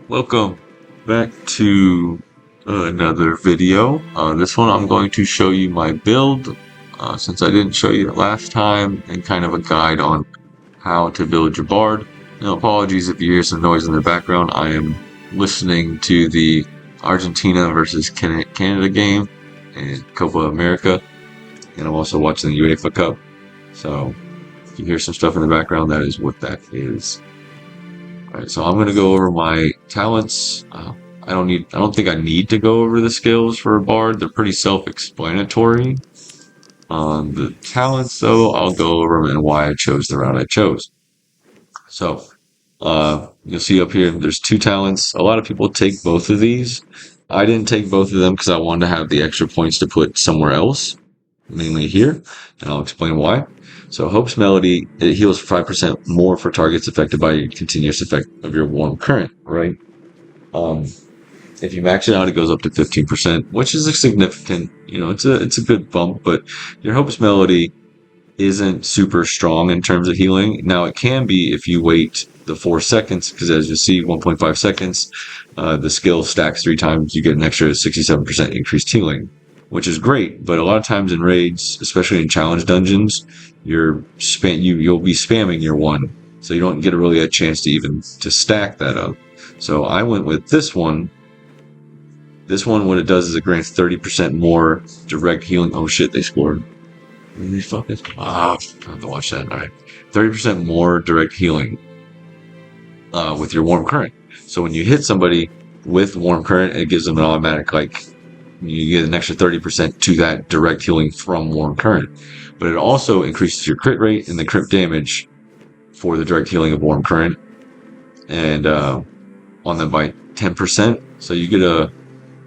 Welcome back to another video. This one I'm going to show you my build since I didn't show you it last time, and kind of a guide on how to build your bard. Now, apologies if you hear some noise in the background. I am listening to the Argentina versus Canada game in Copa America, and I'm also watching the UEFA Cup. So if you hear some stuff in the background, that is what that is. Alright, so I'm going to go over my talents. I don't think I need to go over the skills for a bard. They're pretty self-explanatory. On the talents, though, I'll go over them and why I chose the route I chose. So, you'll see up here, there's two talents. A lot of people take both of these. I didn't take both of them because I wanted to have the extra points to put somewhere else, mainly here, and I'll explain why. So Hope's Melody, it heals 5% more for targets affected by your continuous effect of your warm current, right? If you max it out, it goes up to 15%, which is a significant, it's a good bump, but your Hope's Melody isn't super strong in terms of healing. Now it can be if you wait the 4 seconds, because as you see, 1.5 seconds, the skill stacks 3 times, you get an extra 67% increased healing, which is great. But a lot of times in raids, especially in challenge dungeons, you'll be spamming your 1, so you don't get really a chance to stack that up. So I went with this one. This one, what it does is it grants 30% more direct healing. Oh shit, they scored. Really focus? I have to watch that. Alright. 30% more direct healing with your warm current. So when you hit somebody with warm current, it gives them an automatic, you get an extra 30% to that direct healing from warm current. But it also increases your crit rate and the crit damage for the direct healing of warm current, and on them by 10%. So you get a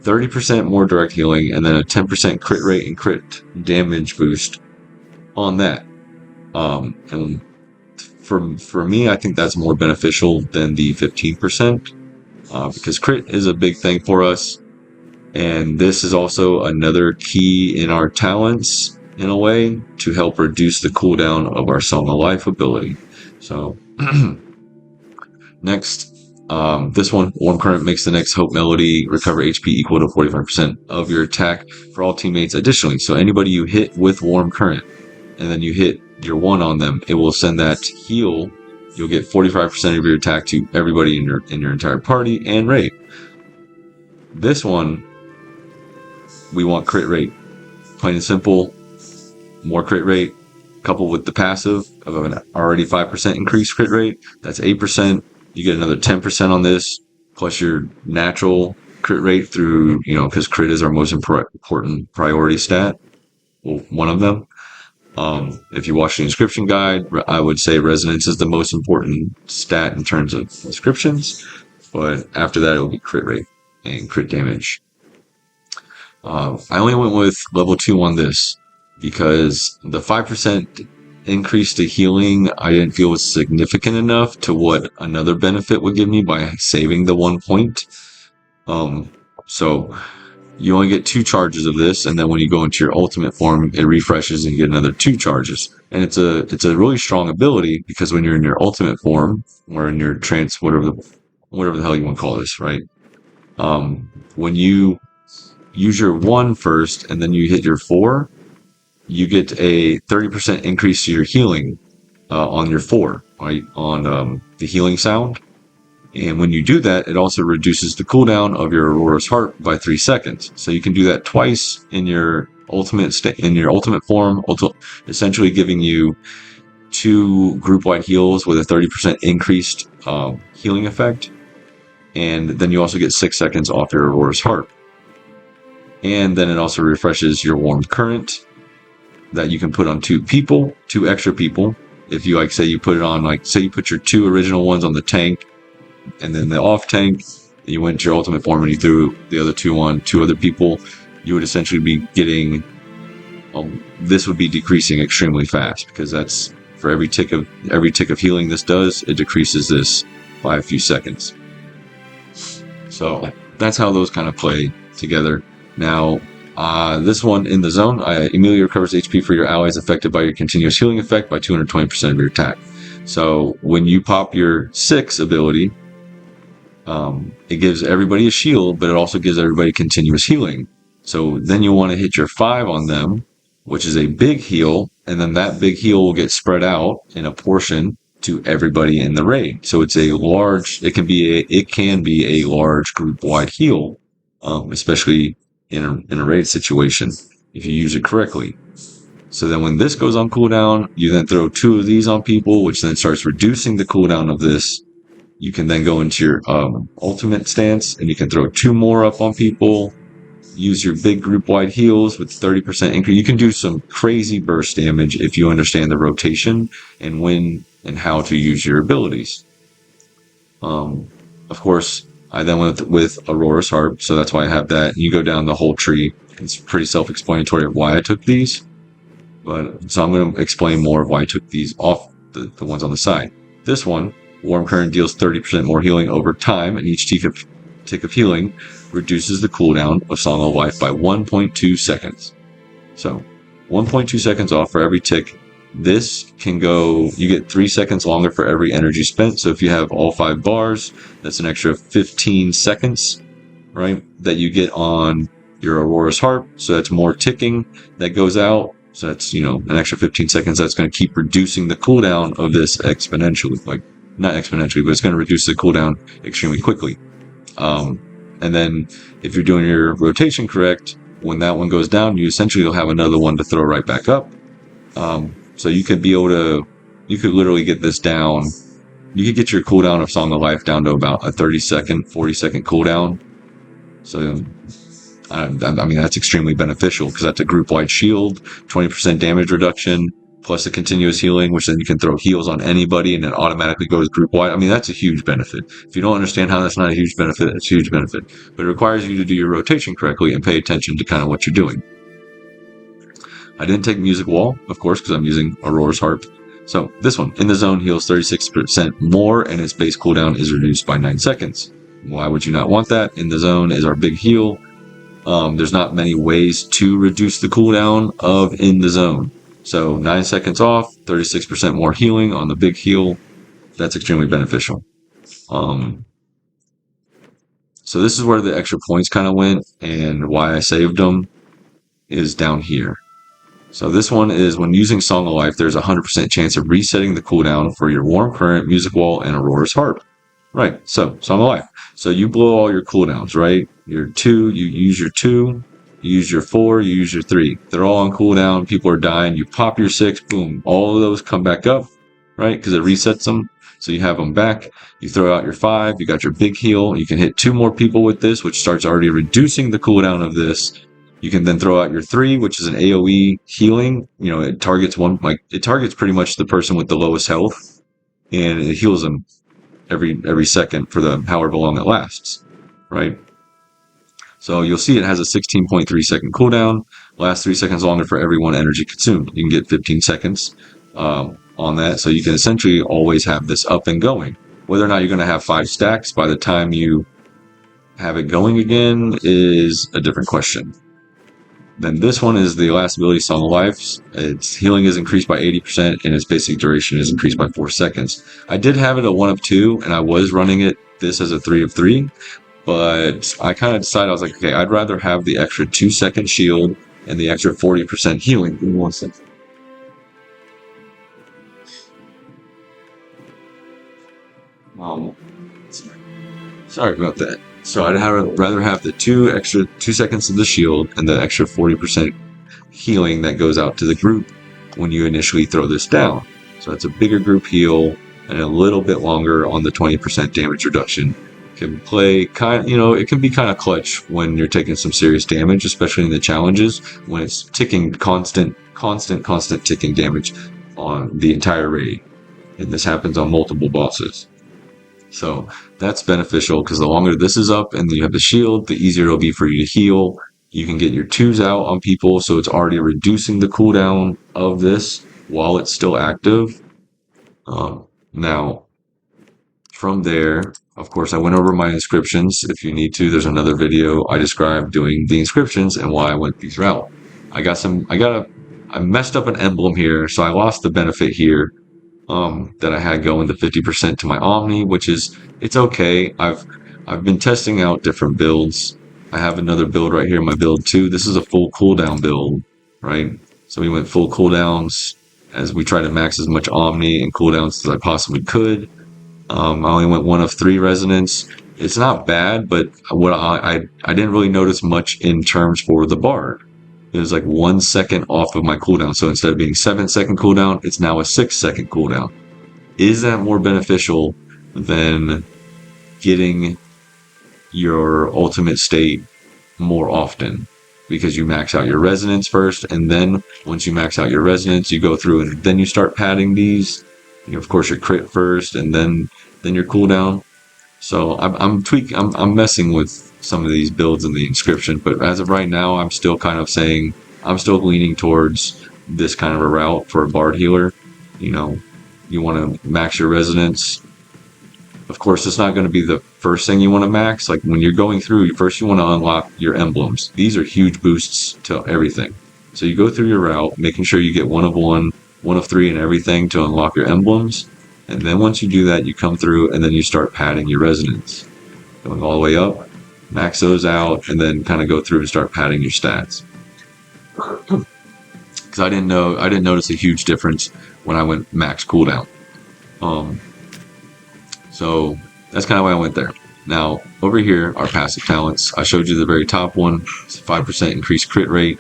30% more direct healing and then a 10% crit rate and crit damage boost on that. And for me, I think that's more beneficial than the 15%, because crit is a big thing for us. And this is also another key in our talents, in a way, to help reduce the cooldown of our Song of Life ability. So, next, this one, Warm Current, makes the next Hope Melody recover HP equal to 45% of your attack for all teammates additionally. So anybody you hit with Warm Current, and then you hit your 1 on them, it will send that heal. You'll get 45% of your attack to everybody in your entire party and raid. This one, we want crit rate. Plain and simple, more crit rate, coupled with the passive of an already 5% increased crit rate. That's 8%. You get another 10% on this, plus your natural crit rate through, because crit is our most important priority stat. Well, one of them. If you watch the Inscription guide, I would say Resonance is the most important stat in terms of inscriptions, but after that, it will be crit rate and crit damage. I only went with level 2 on this because the 5% increase to healing I didn't feel was significant enough to what another benefit would give me by saving the 1 point. So you only get 2 charges of this, and then when you go into your ultimate form, it refreshes and you get another 2 charges. And it's a really strong ability, because when you're in your ultimate form, or in your trance, whatever the hell you want to call this, right? When you use your 1 first, and then you hit your 4, you get a 30% increase to your healing on your 4, right? On the healing sound. And when you do that, it also reduces the cooldown of your Aurora's Heart by 3 seconds. So you can do that twice in your ultimate form, essentially giving you 2 group-wide heals with a 30% increased healing effect. And then you also get 6 seconds off your Aurora's Heart. And then it also refreshes your Warm Current that you can put on 2 extra people. If you say you put it on, say you put your 2 original ones on the tank, and then the off tank, you went to your ultimate form and you threw the other 2 on 2 other people, you would essentially be getting, this would be decreasing extremely fast, because that's for every tick of healing this does, it decreases this by a few seconds. So that's how those kind of play together. Now, this one, in the zone, immediately recovers HP for your allies affected by your continuous healing effect by 220% of your attack. So when you pop your 6 ability, it gives everybody a shield, but it also gives everybody continuous healing. So then you want to hit your 5 on them, which is a big heal, and then that big heal will get spread out in a portion to everybody in the raid. So it's a large. It can be a large group wide heal, especially in a raid situation if you use it correctly. So then when this goes on cooldown, you then throw 2 of these on people, which then starts reducing the cooldown of this. You can then go into your ultimate stance, and you can throw 2 more up on people. Use your big group-wide heals with 30% increase. You can do some crazy burst damage if you understand the rotation and when and how to use your abilities. Of course, I then went with Aurora's Harp, so that's why I have that. You go down the whole tree. It's pretty self-explanatory of why I took these. So I'm going to explain more of why I took these off the ones on the side. This one, Warm Current, deals 30% more healing over time, and each tick of healing reduces the cooldown of Song of Life by 1.2 seconds. So 1.2 seconds off for every tick. This can go, you get 3 seconds longer for every energy spent. So if you have all 5 bars, that's an extra 15 seconds, right, that you get on your Aurora's Harp. So that's more ticking that goes out. So that's, an extra 15 seconds. That's going to keep reducing the cooldown of this exponentially. Like, not exponentially, but it's going to reduce the cooldown extremely quickly. And then if you're doing your rotation correct, when that one goes down, you essentially will have another one to throw right back up. So you could literally get this down. You could get your cooldown of Song of Life down to about a 30-second, 40-second cooldown. So, I mean, that's extremely beneficial because that's a group-wide shield, 20% damage reduction, plus the continuous healing, which then you can throw heals on anybody and it automatically goes group-wide. I mean, that's a huge benefit. If you don't understand how that's not a huge benefit, it's a huge benefit. But it requires you to do your rotation correctly and pay attention to kind of what you're doing. I didn't take Music Wall, of course, because I'm using Aurora's Harp. So this one, In the Zone, heals 36% more, and its base cooldown is reduced by 9 seconds. Why would you not want that? In the Zone is our big heal. There's not many ways to reduce the cooldown of In the Zone. So 9 seconds off, 36% more healing on the big heal. That's extremely beneficial. So this is where the extra points kind of went, and why I saved them is down here. So this one is when using Song of Life, there's a 100% chance of resetting the cooldown for your Warm Current, Music Wall, and Aurora's Harp. Right, so Song of Life. So you blow all your cooldowns, right? Your 2, you use your 2, you use your 4, you use your 3. They're all on cooldown, people are dying, you pop your 6, boom, all of those come back up, right? Because it resets them, so you have them back. You throw out your 5, you got your big heal, you can hit 2 more people with this, which starts already reducing the cooldown of this. You can then throw out your 3, which is an AoE healing. It targets pretty much the person with the lowest health, and it heals them every second for however long it lasts, right? So you'll see it has a 16.3 second cooldown, lasts 3 seconds longer for every 1 energy consumed. You can get 15 seconds on that, so you can essentially always have this up and going. Whether or not you're going to have 5 stacks by the time you have it going again is a different question. Then this one is the last ability, Song of Life. Its healing is increased by 80%, and its basic duration is increased by 4 seconds. I did have it a 1 of 2, and I was running this as a 3 of 3, but I kind of decided, I was like, okay, I'd rather have the extra 2-second shield and the extra 40% healing in 1 second. Sorry about that. So I'd rather have the 2 seconds of the shield and the extra 40% healing that goes out to the group when you initially throw this down. So that's a bigger group heal and a little bit longer on the 20% damage reduction. It can be kind of clutch when you're taking some serious damage, especially in the challenges when it's ticking constant ticking damage on the entire raid. And this happens on multiple bosses. So that's beneficial because the longer this is up and you have the shield, the easier it'll be for you to heal. You can get your 2s out on people, so it's already reducing the cooldown of this while it's still active. Now, from there, of course, I went over my inscriptions. If you need to, there's another video I described doing the inscriptions and why I went these route. I messed up an emblem here, so I lost the benefit here. that I had going to 50% to my Omni, which is, it's okay. I've been testing out different builds. I have another build right here, my build 2. This is a full cooldown build, right? So we went full cooldowns as we tried to max as much Omni and cooldowns as I possibly could. I only went 1 of 3 resonance. It's not bad, but what I didn't really notice much in terms for the bard. It was like 1 second off of my cooldown. So instead of being 7-second cooldown, it's now a 6-second cooldown. Is that more beneficial than getting your ultimate state more often? Because you max out your resonance first, and then once you max out your resonance, you go through and then you start padding these. You know, of course, your crit first, and then your cooldown. So I'm messing with some of these builds in the inscription, but as of right now, I'm still kind of saying I'm still leaning towards this kind of a route for a bard healer. You know, you want to max your resonance. Of course, it's not going to be the first thing you want to max. Like when you're going through, first you want to unlock your emblems. These are huge boosts to everything. So you go through your route, making sure you get 1 of 1, 1 of 3, and everything to unlock your emblems. And then once you do that, you come through and then you start padding your resonance. Going all the way up, max those out, and then kind of go through and start padding your stats. Because I didn't notice a huge difference when I went max cooldown. So that's kind of why I went there. Now, over here, our passive talents. I showed you the very top one. It's a 5% increased crit rate.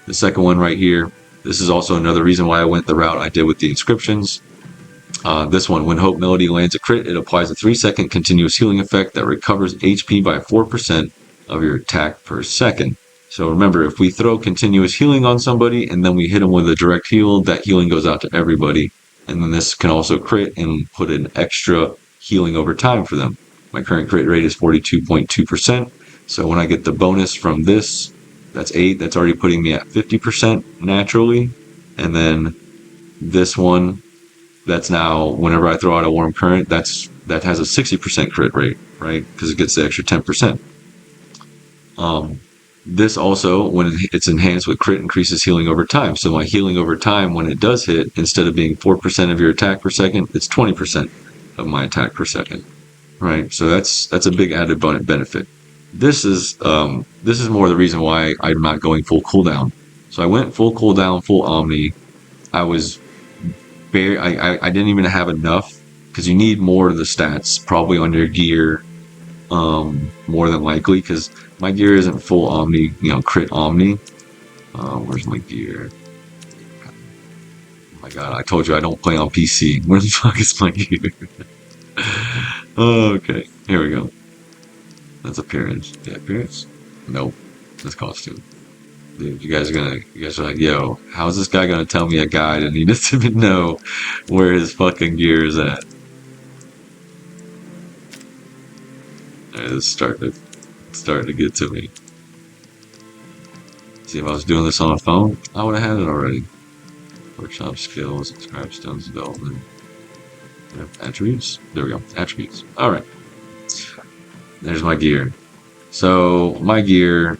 The second one right here, this is also another reason why I went the route I did with the inscriptions. This one, when Hope Melody lands a crit, it applies a 3-second continuous healing effect that recovers HP by 4% of your attack per second. So remember, if we throw continuous healing on somebody and then we hit them with a direct heal, that healing goes out to everybody. And then this can also crit and put an extra healing over time for them. My current crit rate is 42.2%. So when I get the bonus from this, that's 8. That's already putting me at 50% naturally. And then this one, that's now whenever I throw out a warm current, that has a 60% crit rate, right? Because it gets the extra 10%. This also, when it's enhanced with crit, increases healing over time. So my healing over time, when it does hit, instead of being 4% of your attack per second, it's 20% of my attack per second, right? So that's a big added benefit. This is more the reason why I'm not going full cooldown. So I went full cooldown, full Omni. I was I didn't even have enough because you need more of the stats probably on your gear, more than likely, because my gear isn't full Omni, crit Omni. Where's my gear? Oh my god, I told you I don't play on PC. Where the fuck is my gear? Okay, here we go. That's appearance. Yeah, appearance? Nope. That's costume. Dude, you guys are like, yo, how's this guy gonna tell me a guide and he doesn't even know where his fucking gear is at? It's starting to get to me. See, if I was doing this on a phone, I would have had it already. Workshop skills, subscribe stones development. Attributes? There we go. Attributes. Alright. There's my gear. So my gear,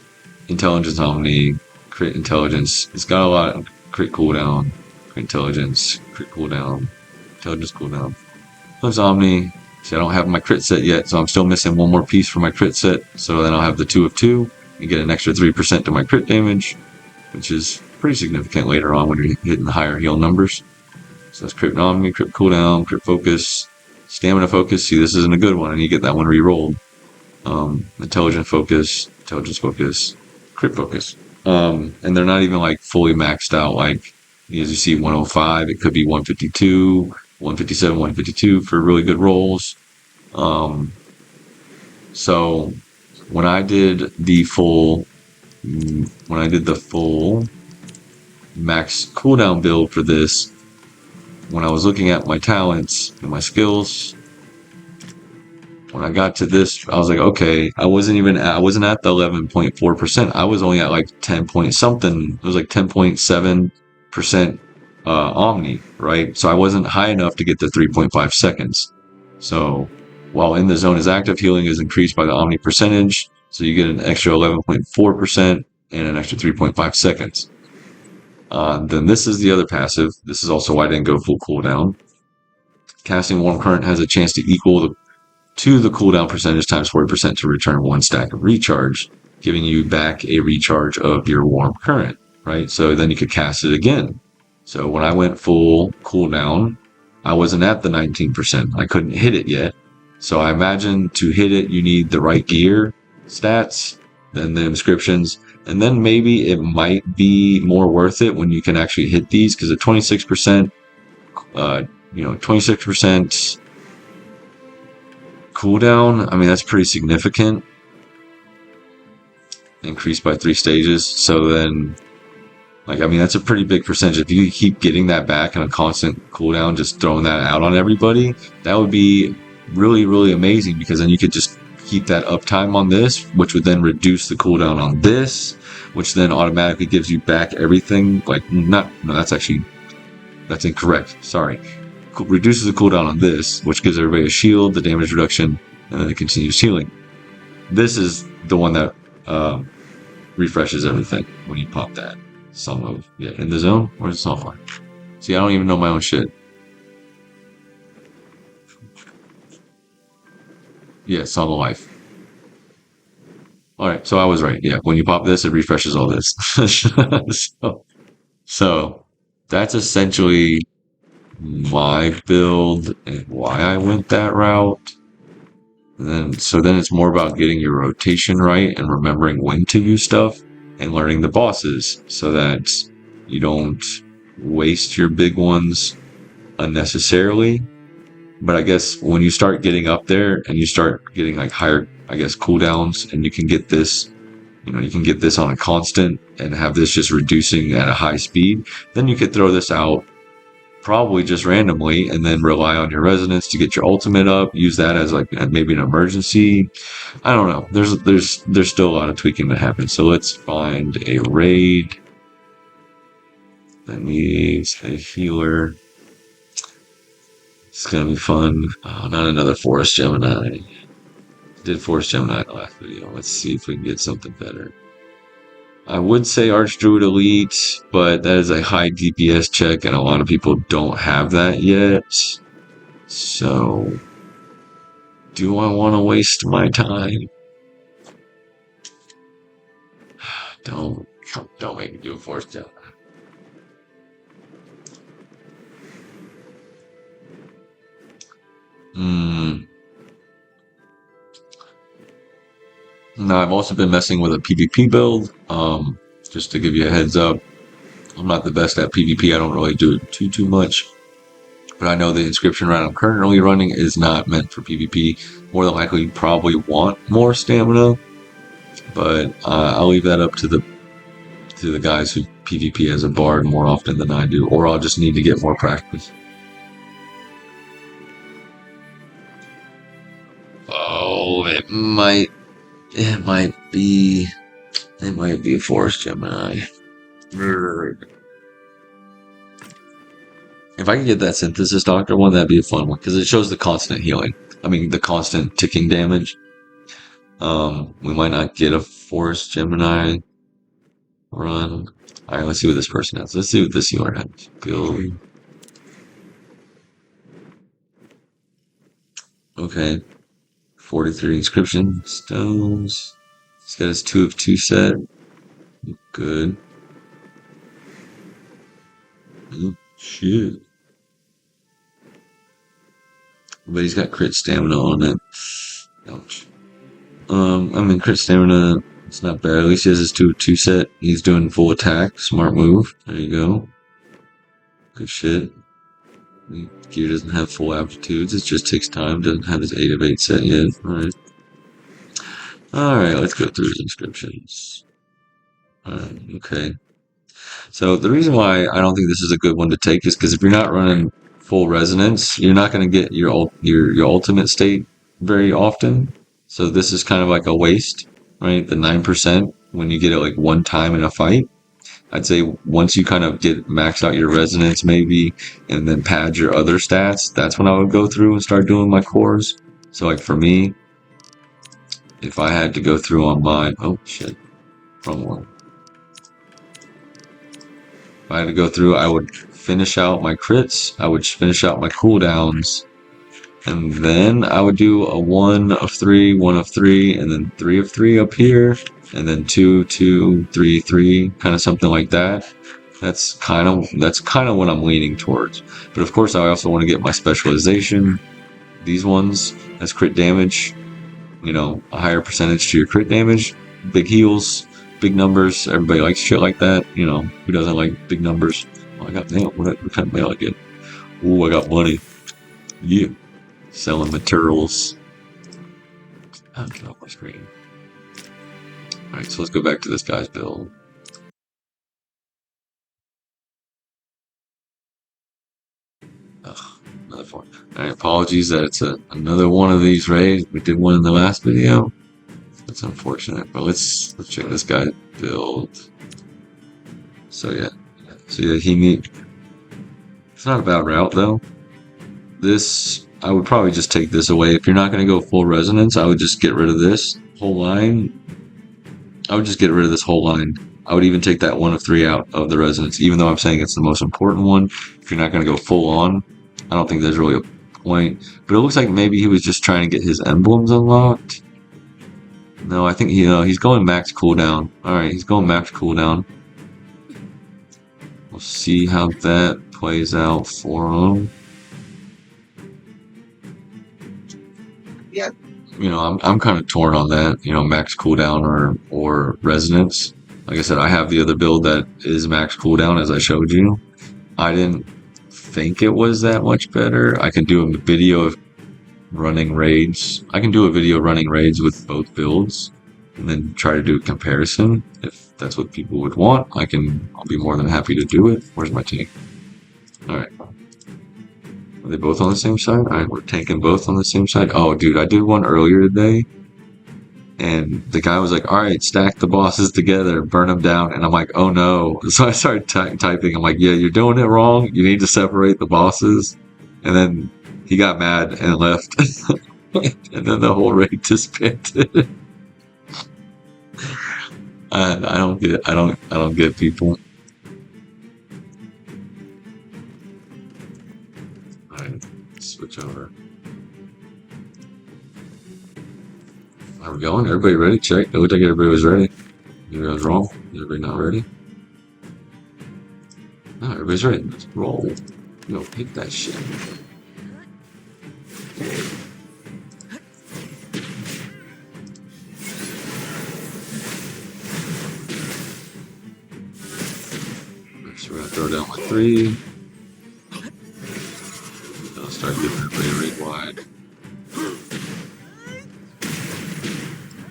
Intelligence Omni, Crit Intelligence. It's got a lot of crit cooldown, Crit Intelligence, Crit cooldown, Intelligence cooldown. Plus Omni. See, I don't have my crit set yet, so I'm still missing 1 more piece for my crit set. So then I'll have the 2 of 2 and get an extra 3% to my crit damage, which is pretty significant later on when you're hitting the higher heal numbers. So that's Crit Omni, Crit cooldown, Crit focus, Stamina focus. See, this isn't a good one, and you get that one re-rolled. Intelligence focus, Crit focus. And they're not even like fully maxed out. Like, as you see, 105, it could be 152, 157, 152 for really good rolls. So when I did the full max cooldown build for this, when I was looking at my talents and my skills, when I got to this, I was like, okay, I wasn't at the 11.4%. I was only at like 10 point something. It was like 10.7% Omni, right? So I wasn't high enough to get the 3.5 seconds. So while in the zone is active, healing is increased by the Omni percentage. So you get an extra 11.4% and an extra 3.5 seconds. Then this is the other passive. This is also why I didn't go full cooldown. Casting Warm Current has a chance to equal the cooldown percentage times 40% to return 1 stack of recharge, giving you back a recharge of your Warm Current, right? So then you could cast it again. So when I went full cooldown, I wasn't at the 19%. I couldn't hit it yet. So I imagine to hit it, you need the right gear stats, then the inscriptions, and then maybe it might be more worth it when you can actually hit these, because at 26%, 26% cooldown, I mean, that's pretty significant. Increased by 3 stages. So then, that's a pretty big percentage. If you keep getting that back in a constant cooldown, just throwing that out on everybody, that would be really, really amazing, because then you could just keep that uptime on this, which would then reduce the cooldown on this, which then automatically gives you back everything. That's incorrect. Sorry. Reduces the cooldown on this, which gives everybody a shield, the damage reduction, and then it continues healing. This is the one that refreshes everything when you pop that. Song of in the zone. Where's the software? See, I don't even know my own shit. Yeah, Song of Life. Alright, so I was right. Yeah, when you pop this, it refreshes all this. so that's essentially my build and why I went that route. And then it's more about getting your rotation right and remembering when to use stuff and learning the bosses so that you don't waste your big ones unnecessarily. But I guess when you start getting up there and you start getting like higher, cooldowns, and you can get this, you can get this on a constant and have this just reducing at a high speed, then you could throw this out probably just randomly and then rely on your resonance to get your ultimate up, use that as maybe an emergency. I don't know. There's still a lot of tweaking that happens. So let's find a raid that needs a healer. It's gonna be fun. Oh, not another Forest Gemini. Did Forest Gemini in the last video. Let's see if we can get something better. I would say Archdruid Elite, but that is a high DPS check, and a lot of people don't have that yet. So, do I want to waste my time? Don't make me do a Force Gemini. No, I've also been messing with a PvP build. Just to give you a heads up, I'm not the best at PvP. I don't really do it too much. But I know the Inscription round I'm currently running is not meant for PvP. More than likely, you probably want more stamina. But I'll leave that up to the guys who PvP as a bard more often than I do. Or I'll just need to get more practice. Oh, it might be a Forest Gemini. If I can get that Synthesis Doctor one, that'd be a fun one, because it shows the constant healing. I mean, the constant ticking damage. We might not get a Forest Gemini run. Alright, let's see what this person has. Let's see what this healer has. Build. Okay. 43 Inscription stones. He's got his 2 of 2 set. Good. Oh, shit. But he's got crit stamina on it. Ouch. Crit stamina, it's not bad. At least he has his 2 of 2 set. He's doing full attack. Smart move. There you go. Good shit. Gear doesn't have full aptitudes. It just takes time. Doesn't have his 8 of 8 set yet. Alright. Alright, let's go through his inscriptions. Alright, okay. So the reason why I don't think this is a good one to take is because if you're not running full resonance, you're not going to get your ultimate state very often. So this is kind of like a waste, right? The 9% when you get it like one time in a fight. I'd say once you kind of get maxed out your resonance maybe, and then pad your other stats, that's when I would go through and start doing my cores. So like for me, if I had to go through on mine, oh shit, wrong one. If I had to go through, I would finish out my crits, I would finish out my cooldowns, And then I would do a 1 of 3, 1 of 3, and then 3 of 3 up here, and then 2, 2, 3, 3, kind of something like that. That's kind of what I'm leaning towards. But of course, I also want to get my specialization. These ones as crit damage, you know, a higher percentage to your crit damage, big heals, big numbers. Everybody likes shit like that. You know, who doesn't like big numbers? Oh, I got mail. What kind of mail I get? Ooh, I got money. Yeah. Selling materials. I'll get off my screen. Alright, so let's go back to this guy's build. Ugh, another one. Alright, apologies that it's another one of these raids. We did one in the last video. That's unfortunate, but let's check this guy's build. So yeah, it's not a bad route though. This, I would probably just take this away. If you're not going to go full resonance, I would just get rid of this whole line. I would just get rid of this whole line. I would even take that 1 of 3 out of the resonance, even though I'm saying it's the most important one. If you're not going to go full on, I don't think there's really a point. But it looks like maybe he was just trying to get his emblems unlocked. No, I think he's going max cooldown. Alright, he's going max cooldown. We'll see how that plays out for him. Yeah. You know, I'm kind of torn on that, you know, max cooldown or resonance. Like I said, I have the other build that is max cooldown, as I showed you. I didn't think it was that much better. I can do a video of running raids. I can do a video running raids with both builds and then try to do a comparison. If that's what people would want, I'll be more than happy to do it. Where's my tank? Alright. Are they both on the same side? Alright, we're tanking both on the same side. Oh, dude, I did one earlier today. And the guy was like, alright, stack the bosses together, burn them down. And I'm like, oh no. So I started typing. I'm like, yeah, you're doing it wrong. You need to separate the bosses. And then he got mad and left. And then the whole raid disbanded. I don't get people. Alright, switch over. Are we going? Everybody ready? Check. It looked like everybody was ready. Everybody was wrong. Everybody not ready? No, everybody's ready. Let's roll. Yo, hit that shit. So we're gonna throw down like 3. I'll start giving everybody raid wide.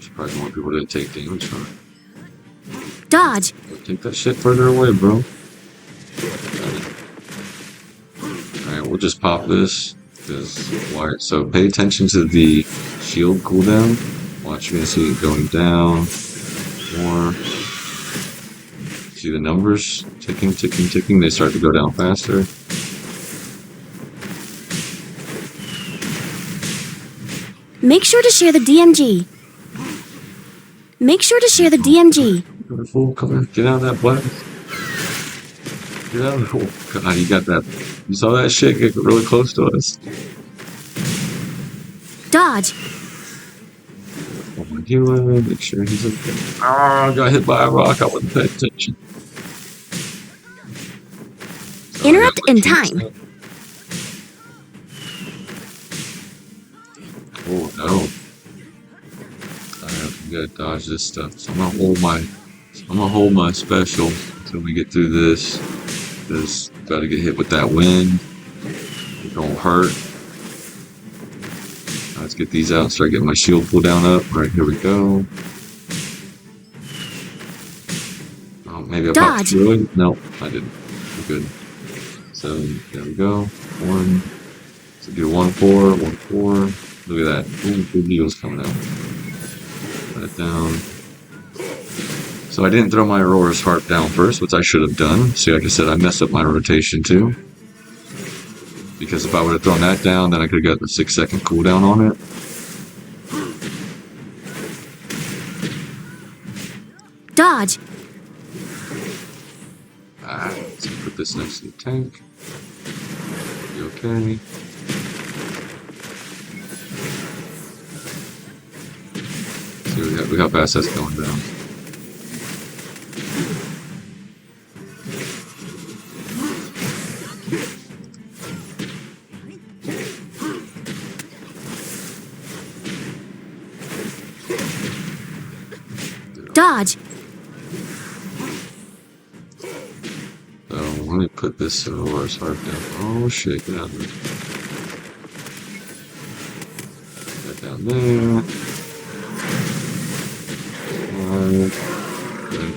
Surprised more people didn't take damage from it. Dodge! Take that shit further away, bro. Alright, we'll just pop this. So pay attention to the shield cooldown. Watch, you're gonna see it going down. More. See the numbers ticking, ticking, ticking. They start to go down faster. Make sure to share the DMG. Make sure to share the DMG. Fool, come on, get out of that blast. Get out of the hole. God, you got that. You saw that shit get really close to us. Dodge. Oh my healer, make sure he's okay. Ah, got hit by a rock. I wasn't paying attention. So Interrupt in time. Oh no. We gotta dodge this stuff. So I'm gonna hold my special until we get through this. Because gotta get hit with that wind. It don't hurt. Let's get these out and start getting my shield pull down up. Alright, here we go. Oh, maybe I popped through it? No, I didn't. We're good. So there we go. 1. So do 1, 4, 1, 4. Look at that. Ooh, good heals coming out. Put that down. So I didn't throw my Aurora's Harp down first, which I should have done. See, like I said, I messed up my rotation too. Because if I would have thrown that down, then I could have got the 6-second cooldown on it. Dodge. Alright, let's put this next to the tank. Be okay. See, look how fast that's going down. Dodge. So let me put this Aurora's heart down. Oh shit, get out of there. Put that down there. Good.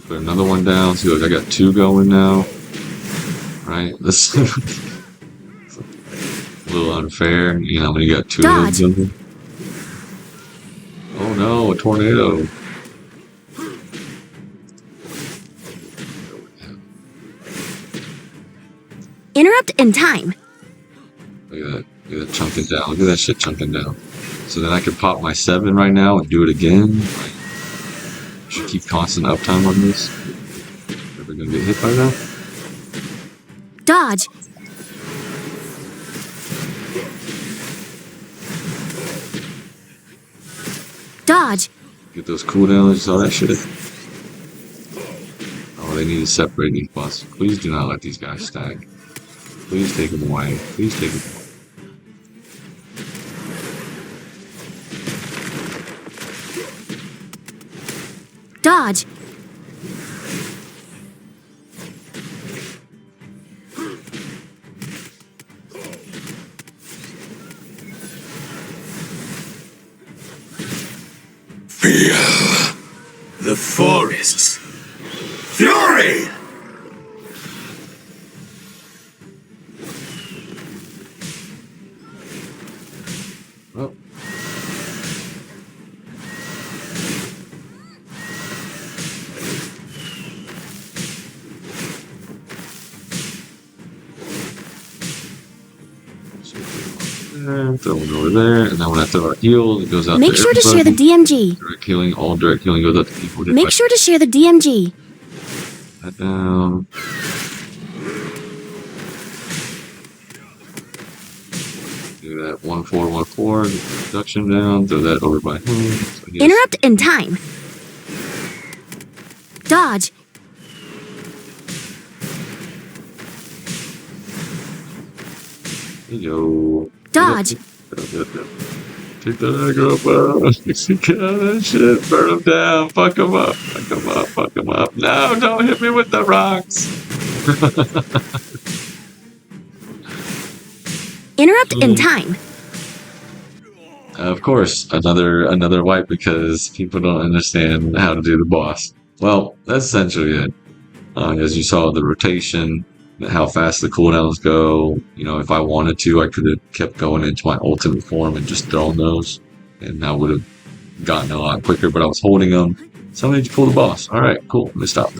Put another one down. See, look, I got 2 going now. Right? This is a little unfair, you know, when you got 2 of them. Oh no, a tornado. Interrupt in time. Look at that. Look at that chunking down. Look at that shit chunking down. So then I could pop my 7 right now and do it again. Like, should keep constant uptime on this. Ever gonna get hit by that? Dodge. Dodge. Get those cooldowns, all that shit. Oh, they need to separate these bosses. Please do not let these guys stack. Please take them away. Please take them away. Dodge. Feel the forest's fury! Oh. Throw one over there, and then when I throw our heal, it goes out Make to sure to share the everybody. DMG. Direct healing, all direct healing goes out to people. Make sure to share the DMG. That down. Do that 1414 reduction down. Throw that over by him. So Interrupt in time. Dodge. Yo. Dodge. Take that aggro up. Get out of that shit. Burn them down. Fuck them up. Fuck them up. Fuck them up. No, don't hit me with the rocks. Interrupt in time. Of course, another wipe because people don't understand how to do the boss. Well, that's essentially it. As you saw, the rotation, how fast the cooldowns go. You know, if I wanted to, I could have kept going into my ultimate form and just thrown those, and I would have gotten a lot quicker. But I was holding them. So I need to pull the boss. All right, cool. Let me stop.